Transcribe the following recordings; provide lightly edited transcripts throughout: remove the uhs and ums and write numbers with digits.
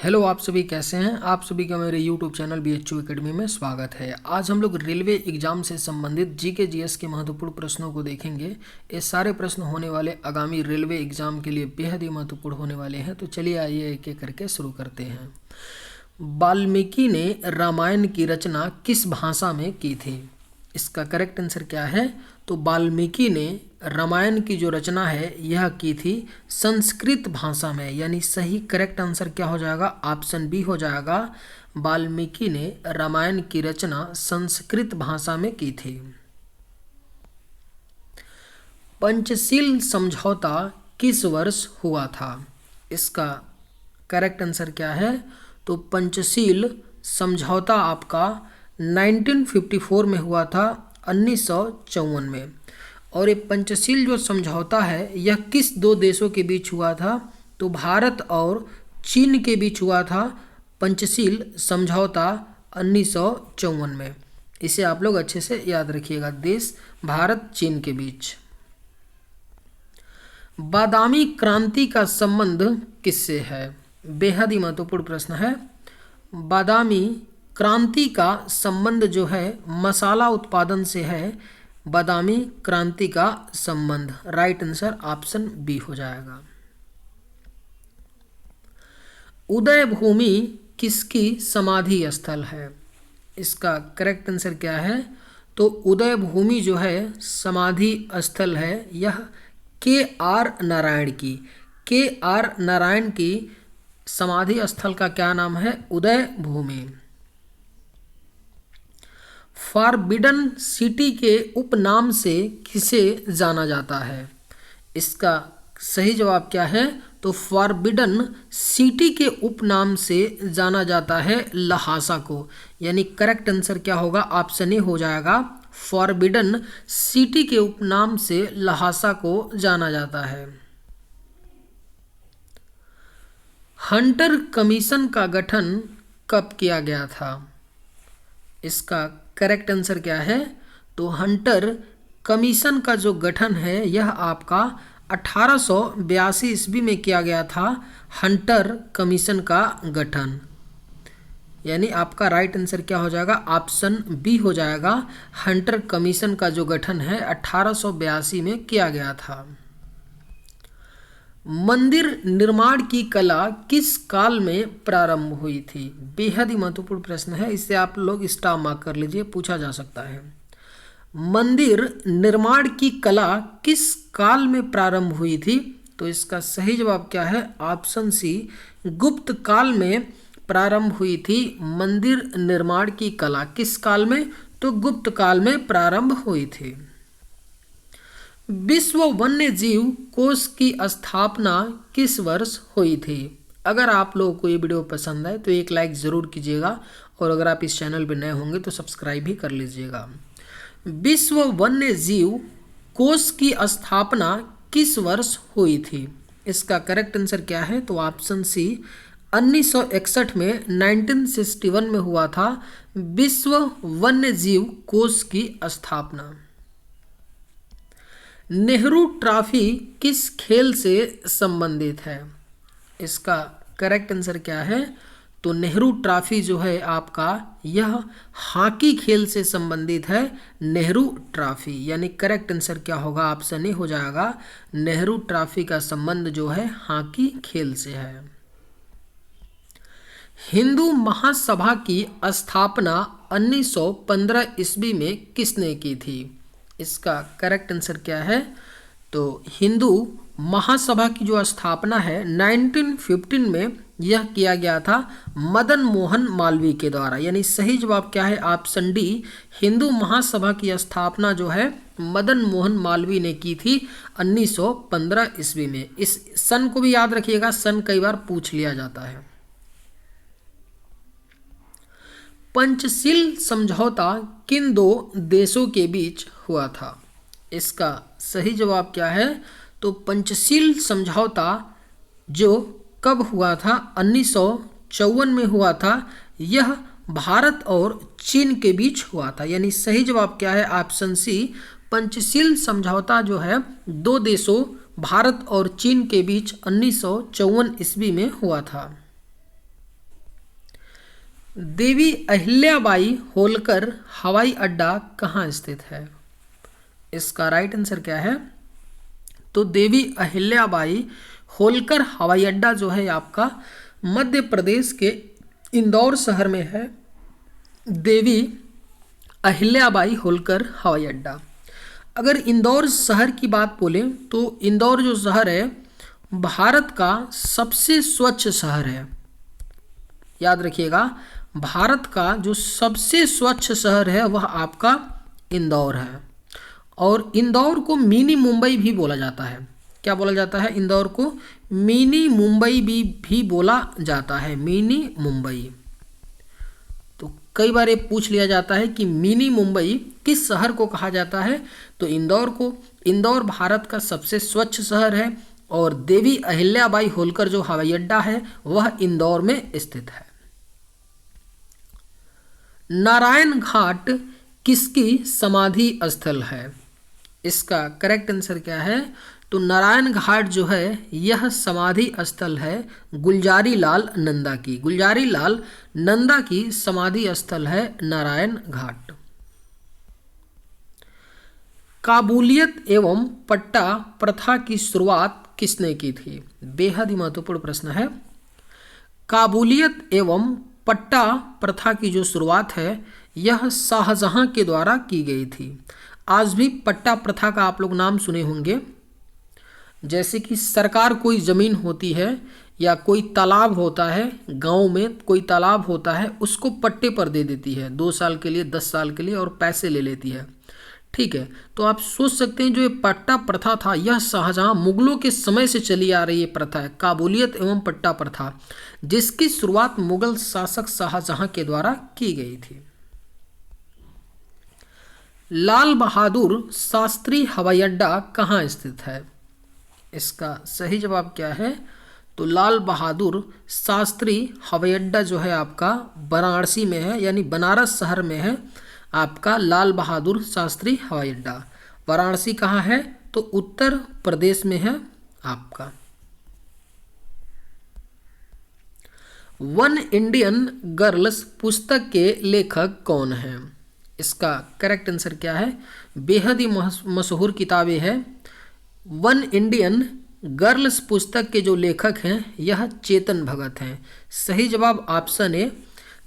Hello, आप सभी कैसे हैं। आप सभी का मेरे यूट्यूब चैनल BHU एकेडमी में स्वागत है। आज हम लोग रेलवे एग्जाम से संबंधित जीके जीएस के महत्वपूर्ण प्रश्नों को देखेंगे। ये सारे प्रश्न होने वाले आगामी रेलवे एग्जाम के लिए बेहद ही महत्वपूर्ण होने वाले हैं। तो चलिए आइए एक एक करके शुरू करते हैं। वाल्मीकि ने रामायण की रचना किस भाषा में की थी? इसका करेक्ट आंसर क्या है? तो वाल्मीकि ने रामायण की जो रचना है यह की थी संस्कृत भाषा में, यानी सही करेक्ट आंसर क्या हो जाएगा? ऑप्शन बी हो जाएगा। वाल्मीकि ने रामायण की रचना संस्कृत भाषा में की थी। पंचशील समझौता किस वर्ष हुआ था? इसका करेक्ट आंसर क्या है? तो पंचशील समझौता आपका 1954 में हुआ था, 1954 में। और ये पंचशील जो समझौता है यह किस दो देशों के बीच हुआ था? तो भारत और चीन के बीच हुआ था पंचशील समझौता 1954 में। इसे आप लोग अच्छे से याद रखिएगा, देश भारत चीन के बीच। बादामी क्रांति का संबंध किससे है? बेहद ही महत्वपूर्ण प्रश्न है। बादामी क्रांति का संबंध जो है मसाला उत्पादन से है। बादामी क्रांति का संबंध राइट आंसर ऑप्शन बी हो जाएगा। उदय भूमि किसकी समाधि स्थल है? इसका करेक्ट आंसर क्या है? तो उदय भूमि जो है समाधि स्थल है यह KR नारायण की। KR नारायण की समाधि स्थल का क्या नाम है? उदय भूमि। फॉरबिडन सिटी के उपनाम से किसे जाना जाता है? इसका सही जवाब क्या है? तो फॉरबिडन सिटी के उपनाम से जाना जाता है लहासा को, यानी करेक्ट आंसर क्या होगा? ऑप्शन ए हो जाएगा। फॉरबिडन सिटी के उपनाम से लहासा को जाना जाता है। हंटर कमीशन का गठन कब किया गया था? इसका करेक्ट आंसर क्या है? तो हंटर कमीशन का जो गठन है यह आपका 1882 ईस्वी में किया गया था। हंटर कमीशन का गठन, यानी आपका राइट आंसर क्या हो जाएगा? ऑप्शन बी हो जाएगा। हंटर कमीशन का जो गठन है 1882 में किया गया था। मंदिर निर्माण की कला किस काल में प्रारंभ हुई थी? बेहद ही महत्वपूर्ण प्रश्न है, इसे आप लोग स्टार मार्क कर लीजिए, पूछा जा सकता है। मंदिर निर्माण की कला किस काल में प्रारंभ हुई थी? तो इसका सही जवाब क्या है? ऑप्शन सी, गुप्त काल में प्रारंभ हुई थी मंदिर निर्माण की कला। किस काल में? तो गुप्त काल में प्रारंभ हुई थी। विश्व वन्य जीव कोष की स्थापना किस वर्ष हुई थी? अगर आप लोगों को ये वीडियो पसंद आए तो एक लाइक ज़रूर कीजिएगा, और अगर आप इस चैनल पर नए होंगे तो सब्सक्राइब भी कर लीजिएगा। विश्व वन्य जीव कोष की स्थापना किस वर्ष हुई थी? इसका करेक्ट आंसर क्या है? तो ऑप्शन सी, 1961 में 1961 में हुआ था विश्व वन्य जीव कोष की स्थापना। नेहरू ट्रॉफी किस खेल से संबंधित है? इसका करेक्ट आंसर क्या है? तो नेहरू ट्रॉफी जो है आपका यह हॉकी खेल से संबंधित है। नेहरू ट्रॉफी, यानी करेक्ट आंसर क्या होगा? ऑप्शन ए हो जाएगा। नेहरू ट्रॉफी का संबंध जो है हॉकी खेल से है। हिंदू महासभा की स्थापना 1915 ईस्वी में किसने की थी? इसका करेक्ट आंसर क्या है? तो हिंदू महासभा की जो स्थापना है 1915 में यह किया गया था मदन मोहन मालवीय के द्वारा, यानी सही जवाब क्या है? ऑप्शन डी, हिंदू महासभा की स्थापना जो है मदन मोहन मालवीय ने की थी 1915 ईस्वी में। इस सन को भी याद रखिएगा, सन कई बार पूछ लिया जाता है। पंचशील समझौता किन दो देशों के बीच हुआ था? इसका सही जवाब क्या है? तो पंचशील समझौता जो कब हुआ था? 1954 में हुआ था। यह भारत और चीन के बीच हुआ था, यानी सही जवाब क्या है? ऑप्शन सी, पंचशील समझौता जो है दो देशों भारत और चीन के बीच 1954 ईस्वी में हुआ था। देवी अहिल्याबाई होलकर हवाई अड्डा कहाँ स्थित है? इसका राइट आंसर क्या है? तो देवी अहिल्याबाई होलकर हवाई अड्डा जो है आपका मध्य प्रदेश के इंदौर शहर में है। देवी अहिल्याबाई होलकर हवाई अड्डा। अगर इंदौर शहर की बात बोलें तो इंदौर जो शहर है भारत का सबसे स्वच्छ शहर है। याद रखिएगा, भारत का जो सबसे स्वच्छ शहर है वह आपका इंदौर है। और इंदौर को मिनी मुंबई भी बोला जाता है। क्या बोला जाता है? इंदौर को मिनी मुंबई भी बोला जाता है, मिनी मुंबई। तो कई बार ये पूछ लिया जाता है कि मिनी मुंबई किस शहर को कहा जाता है? तो इंदौर को। इंदौर भारत का सबसे स्वच्छ शहर है और देवी अहिल्याबाई होलकर जो हवाई अड्डा है वह इंदौर में स्थित है। नारायण घाट किसकी समाधि स्थल है? इसका करेक्ट आंसर क्या है? तो नारायण घाट जो है यह समाधि स्थल है गुलजारी लाल नंदा की। गुलजारी लाल नंदा की समाधि स्थल है नारायण घाट। काबूलियत एवं पट्टा प्रथा की शुरुआत किसने की थी? बेहद ही महत्वपूर्ण प्रश्न है। काबूलियत एवं पट्टा प्रथा की जो शुरुआत है यह शाहजहां के द्वारा की गई थी। आज भी पट्टा प्रथा का आप लोग नाम सुने होंगे। जैसे कि सरकार कोई ज़मीन होती है या कोई तालाब होता है, गांव में कोई तालाब होता है, उसको पट्टे पर दे देती है 2 साल के लिए, 10 साल के लिए, और पैसे ले लेती है। ठीक है, तो आप सोच सकते हैं जो ये पट्टा प्रथा था यह शाहजहां मुगलों के समय से चली आ रही ये प्रथा है, काबूलियत एवं पट्टा प्रथा, जिसकी शुरुआत मुगल शासक शाहजहां के द्वारा की गई थी। लाल बहादुर शास्त्री हवाई अड्डा कहाँ स्थित है? इसका सही जवाब क्या है? तो लाल बहादुर शास्त्री हवाई अड्डा जो है आपका वाराणसी में है, यानी बनारस शहर में है आपका लाल बहादुर शास्त्री हवाई अड्डा। वाराणसी कहाँ है? तो उत्तर प्रदेश में है आपका। वन इंडियन गर्ल्स पुस्तक के लेखक कौन हैं? इसका करेक्ट आंसर क्या है? बेहद ही मशहूर किताबें है। वन इंडियन गर्ल्स पुस्तक के जो लेखक हैं यह चेतन भगत हैं। सही जवाब ऑप्शन ए,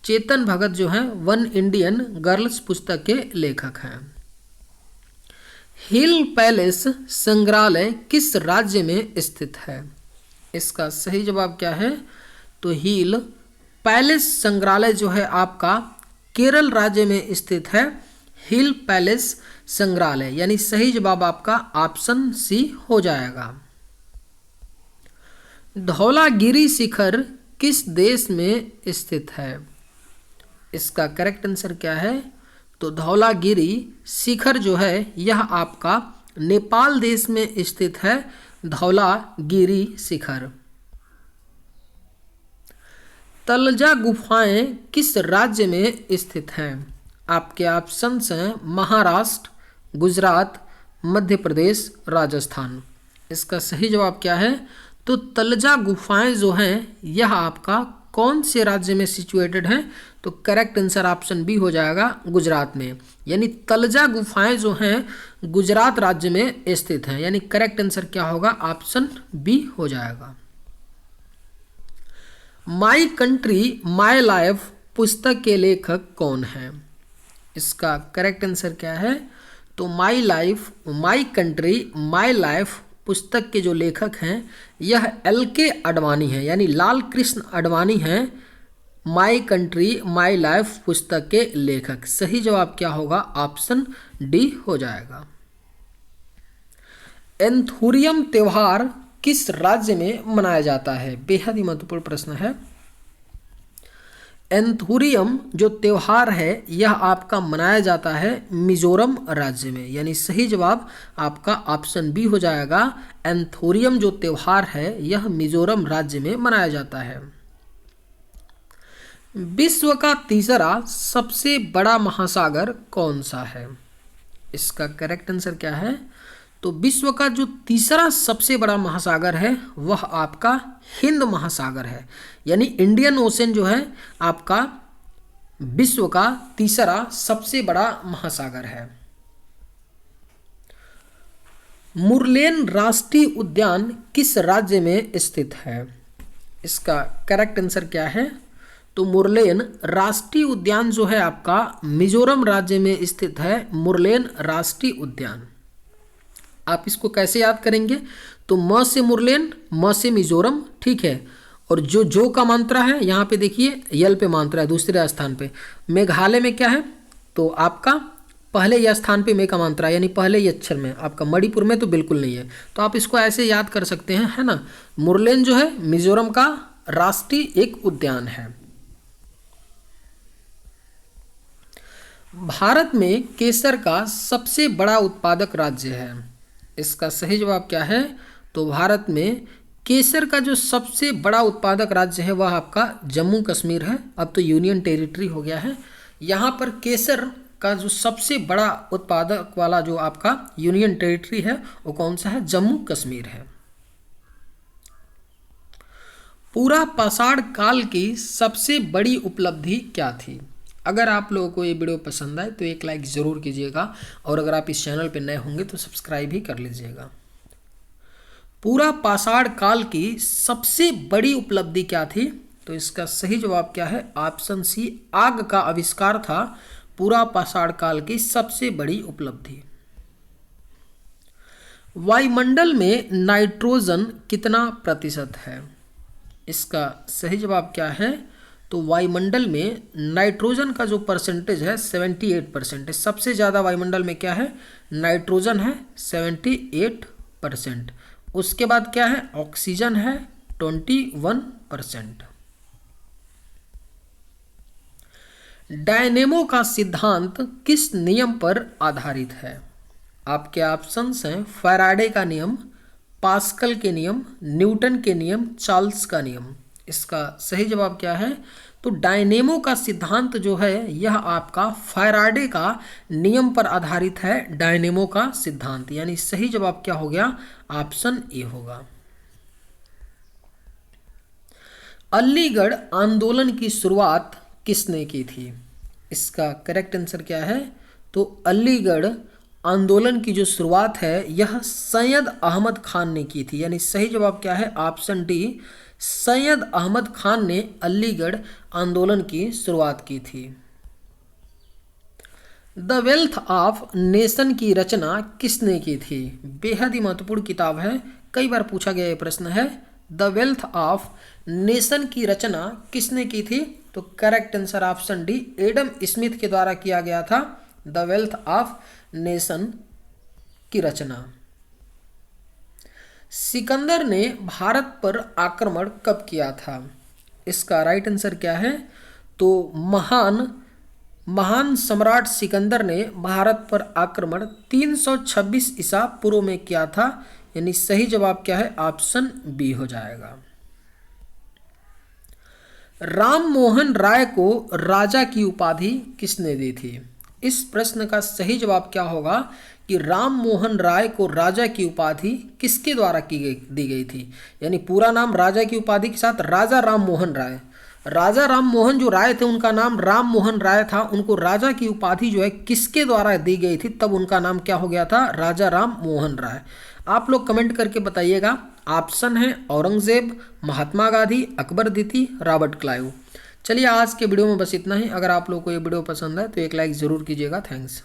चेतन भगत जो हैं वन इंडियन गर्ल्स पुस्तक के लेखक हैं। हिल पैलेस संग्रहालय किस राज्य में स्थित है? इसका सही जवाब क्या है? तो हिल पैलेस संग्रहालय जो है आपका केरल राज्य में स्थित है। हिल पैलेस संग्रहालय, यानी सही जवाब आपका ऑप्शन सी हो जाएगा। धौलागिरी शिखर किस देश में स्थित है? इसका करेक्ट आंसर क्या है? तो धौलागिरी शिखर जो है यह आपका नेपाल देश में स्थित है, धौलागिरी शिखर। तलजा गुफाएं किस राज्य में स्थित हैं? आपके ऑप्शंस हैं महाराष्ट्र, गुजरात, मध्य प्रदेश, राजस्थान। इसका सही जवाब क्या है? तो तलजा गुफाएं जो हैं यह आपका कौन से राज्य में सिचुएटेड हैं? तो करेक्ट आंसर ऑप्शन बी हो जाएगा, गुजरात में। यानी तलजा गुफाएं जो हैं गुजरात राज्य में स्थित हैं, यानी करेक्ट आंसर क्या होगा? ऑप्शन बी हो जाएगा। माई कंट्री माई लाइफ पुस्तक के लेखक कौन हैं? इसका करेक्ट आंसर क्या है? तो my life, my country my life पुस्तक के जो लेखक हैं यह LK अडवाणी हैं, यानी लाल कृष्ण अडवाणी हैं माई कंट्री माई लाइफ पुस्तक के लेखक। सही जवाब क्या होगा? ऑप्शन डी हो जाएगा। एंथुरियम त्योहार किस राज्य में मनाया जाता है? बेहद ही महत्वपूर्ण प्रश्न है। एंथुरियम जो त्योहार है यह आपका मनाया जाता है मिजोरम राज्य में, यानी सही जवाब आपका ऑप्शन बी हो जाएगा। एंथुरियम जो त्योहार है यह मिजोरम राज्य में मनाया जाता है। विश्व का तीसरा सबसे बड़ा महासागर कौन सा है? इसका करेक्ट आंसर क्या है? तो विश्व का जो तीसरा सबसे बड़ा महासागर है वह आपका हिंद महासागर है, यानी इंडियन ओशन जो है आपका विश्व का तीसरा सबसे बड़ा महासागर है? मुरलेन राष्ट्रीय उद्यान किस राज्य में स्थित है? इसका करेक्ट आंसर क्या है? तो मुरलेन राष्ट्रीय उद्यान जो है आपका मिजोरम राज्य में स्थित है। मुरलेन राष्ट्रीय उद्यान। आप इसको कैसे याद करेंगे? तो म से मुरलेन, म से मिजोरम, ठीक है। और जो का मात्रा है यहाँ पे देखिए यल पे मात्रा है दूसरे स्थान पे। मेघालय में क्या है? तो आपका पहले यह स्थान पे मे का मात्रा यानी पहले ही अक्षर में। आपका मणिपुर में तो बिल्कुल नहीं है। तो आप इसको ऐसे याद कर सकते हैं, है ना। मुरलेन जो है मिजोरम का राष्ट्रीय एक उद्यान है। भारत में केसर का सबसे बड़ा उत्पादक राज्य है? इसका सही जवाब क्या है? तो भारत में केसर का जो सबसे बड़ा उत्पादक राज्य है वह आपका जम्मू कश्मीर है। अब तो यूनियन टेरिटरी हो गया है। यहाँ पर केसर का जो सबसे बड़ा उत्पादक वाला जो आपका यूनियन टेरिटरी है वो कौन सा है? जम्मू कश्मीर है। पूरा पाषाण काल की सबसे बड़ी उपलब्धि क्या थी? अगर आप लोगों को ये वीडियो पसंद आए तो एक लाइक ज़रूर कीजिएगा और अगर आप इस चैनल पर नए होंगे तो सब्सक्राइब भी कर लीजिएगा। पूरा पाषाण काल की सबसे बड़ी उपलब्धि क्या थी? तो इसका सही जवाब क्या है? ऑप्शन सी, आग का आविष्कार था पूरा पाषाण काल की सबसे बड़ी उपलब्धि। वायुमंडल में नाइट्रोजन कितना प्रतिशत है? इसका सही जवाब क्या है? तो वायुमंडल में नाइट्रोजन का जो परसेंटेज है 78% है। सबसे ज़्यादा वायुमंडल में क्या है? नाइट्रोजन है 78%। उसके बाद क्या है? ऑक्सीजन है 21%। डायनेमो का सिद्धांत किस नियम पर आधारित है? आपके ऑप्शंस हैं फैराडे का नियम, पास्कल के नियम, न्यूटन के नियम, चार्ल्स का नियम। इसका सही जवाब क्या है? तो डायनेमो का सिद्धांत जो है यह आपका फैराडे का नियम पर आधारित है। डायनेमो का सिद्धांत यानी सही जवाब क्या हो गया? ऑप्शन ए होगा। अलीगढ़ आंदोलन की शुरुआत किसने की थी? इसका करेक्ट आंसर क्या है? तो अलीगढ़ आंदोलन की जो शुरुआत है यह सैयद अहमद खान ने की थी। यानी सही जवाब क्या है? ऑप्शन डी, सैयद अहमद खान ने अलीगढ़ आंदोलन की शुरुआत की थी। द वेल्थ ऑफ नेशन की रचना किसने की थी? बेहद ही महत्वपूर्ण किताब है, कई बार पूछा गया ये प्रश्न है। द वेल्थ ऑफ नेशन की रचना किसने की थी? तो correct answer option D, Adam Smith के द्वारा किया गया था द वेल्थ ऑफ नेशन की रचना। सिकंदर ने भारत पर आक्रमण कब किया था? इसका राइट आंसर क्या है? तो महान सम्राट सिकंदर ने भारत पर आक्रमण 326 ईसा पूर्व में किया था। यानी सही जवाब क्या है? ऑप्शन बी हो जाएगा। राम मोहन राय को राजा की उपाधि किसने दी थी? इस प्रश्न का सही जवाब क्या होगा कि राम मोहन राय को राजा की उपाधि किसके द्वारा दी गई थी? यानी पूरा नाम राजा की उपाधि के साथ राजा राम मोहन राय। राजा राम मोहन जो राय थे उनका नाम राम मोहन राय था। उनको राजा की उपाधि जो है किसके द्वारा दी गई थी तब उनका नाम क्या हो गया था? राजा राम मोहन राय। आप लोग कमेंट करके बताइएगा। ऑप्शन है औरंगजेब, महात्मा गांधी, अकबर द्वितीय, रॉबर्ट क्लाइव। चलिए आज के वीडियो में बस इतना ही। अगर आप लोग को ये वीडियो पसंद है तो एक लाइक ज़रूर कीजिएगा। थैंक्स।